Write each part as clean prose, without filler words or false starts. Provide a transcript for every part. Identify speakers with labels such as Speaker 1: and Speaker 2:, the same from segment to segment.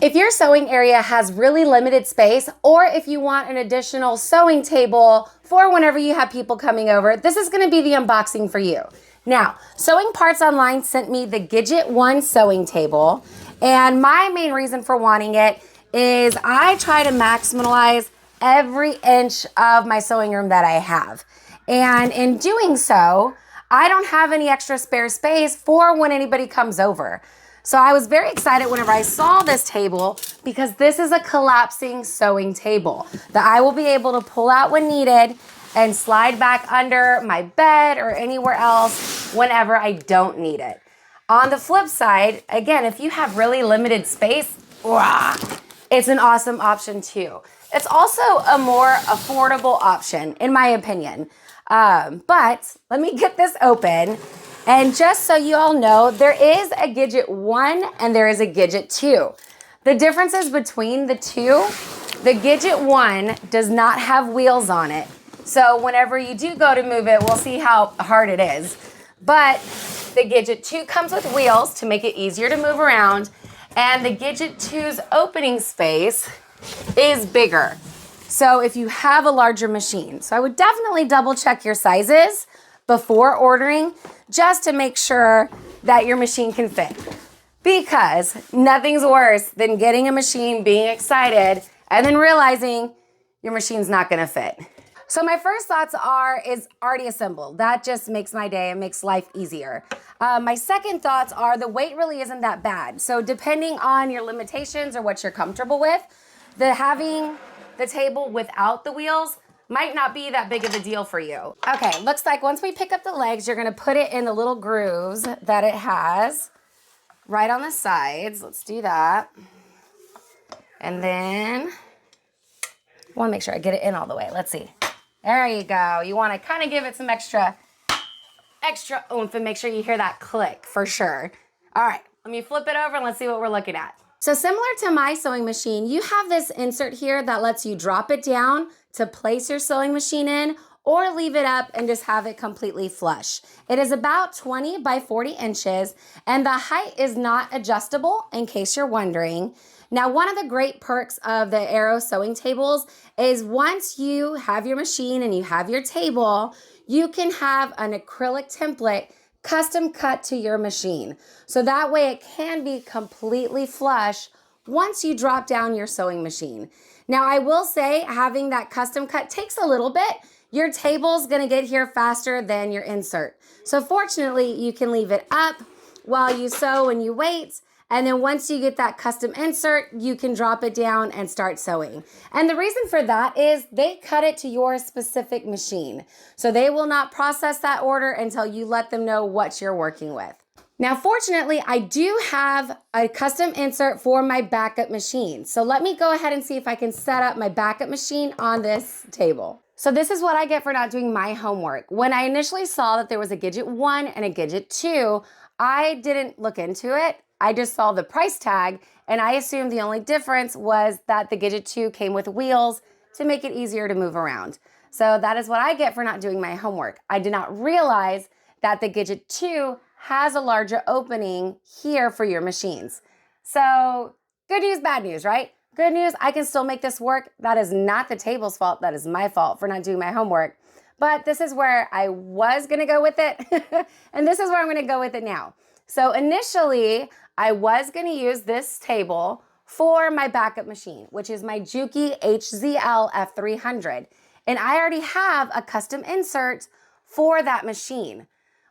Speaker 1: If your sewing area has really limited space, or if you want an additional sewing table for whenever you have people coming over, this is going to be the unboxing for you. Now, Sewing Parts Online sent me the Gidget 1 sewing table, and my main reason for wanting it is I try to maximize every inch of my sewing room that I have. And in doing so, I don't have any extra spare space for when anybody comes over. So I was very excited whenever I saw this table because this is a collapsing sewing table that I will be able to pull out when needed and slide back under my bed or anywhere else whenever I don't need it. On the flip side, again, if you have really limited space, it's an awesome option too. It's also a more affordable option, in my opinion. But let me get this open. And just so you all know, there is a Gidget 1 and there is a Gidget 2. The differences between the two, the Gidget 1 does not have wheels on it. So whenever you do go to move it, we'll see how hard it is. But the Gidget 2 comes with wheels to make it easier to move around. And the Gidget 2's opening space is bigger. So if you have a larger machine, so I would definitely double check your sizes before ordering, just to make sure that your machine can fit. Because nothing's worse than getting a machine, being excited, and then realizing your machine's not gonna fit. So my first thoughts is already assembled. That just makes my day and makes life easier. My second thoughts are the weight really isn't that bad. So depending on your limitations or what you're comfortable with, having the table without the wheels might not be that big of a deal for you. Okay, looks like once we pick up the legs, you're gonna put it in the little grooves that it has right on the sides. Let's do that. And then, I wanna make sure I get it in all the way. Let's see. There you go. You wanna kinda give it some extra oomph and make sure you hear that click for sure. All right, let me flip it over and let's see what we're looking at. So similar to my sewing machine, you have this insert here that lets you drop it down to place your sewing machine in or leave it up and just have it completely flush. It is about 20 by 40 inches and the height is not adjustable in case you're wondering. Now, one of the great perks of the Aero sewing tables is once you have your machine and you have your table, you can have an acrylic template custom cut to your machine. So that way it can be completely flush once you drop down your sewing machine. Now I will say having that custom cut takes a little bit. Your table's gonna get here faster than your insert. So fortunately you can leave it up while you sew and you wait. And then once you get that custom insert, you can drop it down and start sewing. And the reason for that is they cut it to your specific machine. So they will not process that order until you let them know what you're working with. Now, fortunately, I do have a custom insert for my backup machine. So let me go ahead and see if I can set up my backup machine on this table. So this is what I get for not doing my homework. When I initially saw that there was a Gidget 1 and a Gidget 2, I didn't look into it. I just saw the price tag and I assumed the only difference was that the Gidget 2 came with wheels to make it easier to move around. So that is what I get for not doing my homework. I did not realize that the Gidget 2 has a larger opening here for your machines. So good news, bad news, right? Good news, I can still make this work. That is not the table's fault. That is my fault for not doing my homework. But this is where I was gonna go with it. And this is where I'm gonna go with it now. So initially, I was gonna use this table for my backup machine, which is my Juki HZL F300. And I already have a custom insert for that machine.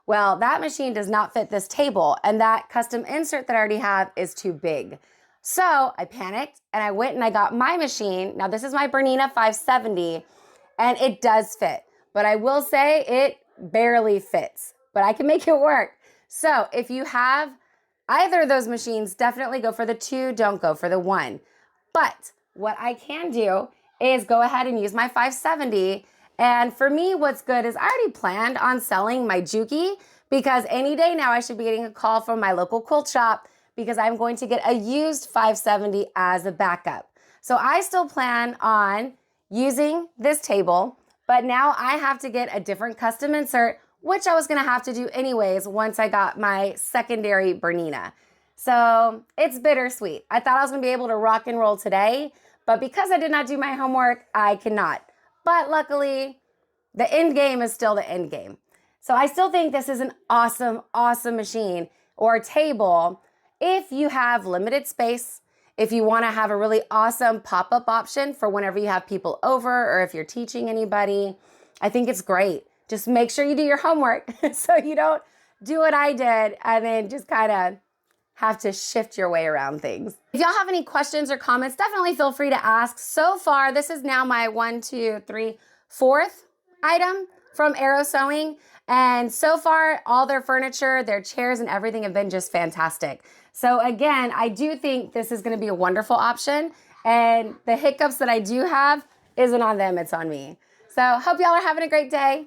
Speaker 1: Well, that machine does not fit this table, and that custom insert that I already have is too big. So I panicked and I went and I got my machine. Now this is my Bernina 570 and it does fit, but I will say it barely fits, but I can make it work. So if you have either of those machines, definitely go for the 2, don't go for the 1. But what I can do is go ahead and use my 570. And for me, what's good is I already planned on selling my Juki because any day now I should be getting a call from my local quilt shop because I'm going to get a used 570 as a backup. So I still plan on using this table, but now I have to get a different custom insert, which I was gonna have to do anyways once I got my secondary Bernina. So it's bittersweet. I thought I was going to be able to rock and roll today, but because I did not do my homework, I cannot. But luckily, the end game is still the end game. So I still think this is an awesome, awesome machine or table if you have limited space, if you want to have a really awesome pop-up option for whenever you have people over or if you're teaching anybody. I think it's great. Just make sure you do your homework so you don't do what I did and then just kind of have to shift your way around things. If y'all have any questions or comments, definitely feel free to ask. So far, this is now my 4th item from Arrow Sewing. And so far, all their furniture, their chairs and everything have been just fantastic. So again, I do think this is going to be a wonderful option. And the hiccups that I do have isn't on them, it's on me. So hope y'all are having a great day.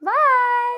Speaker 1: Bye.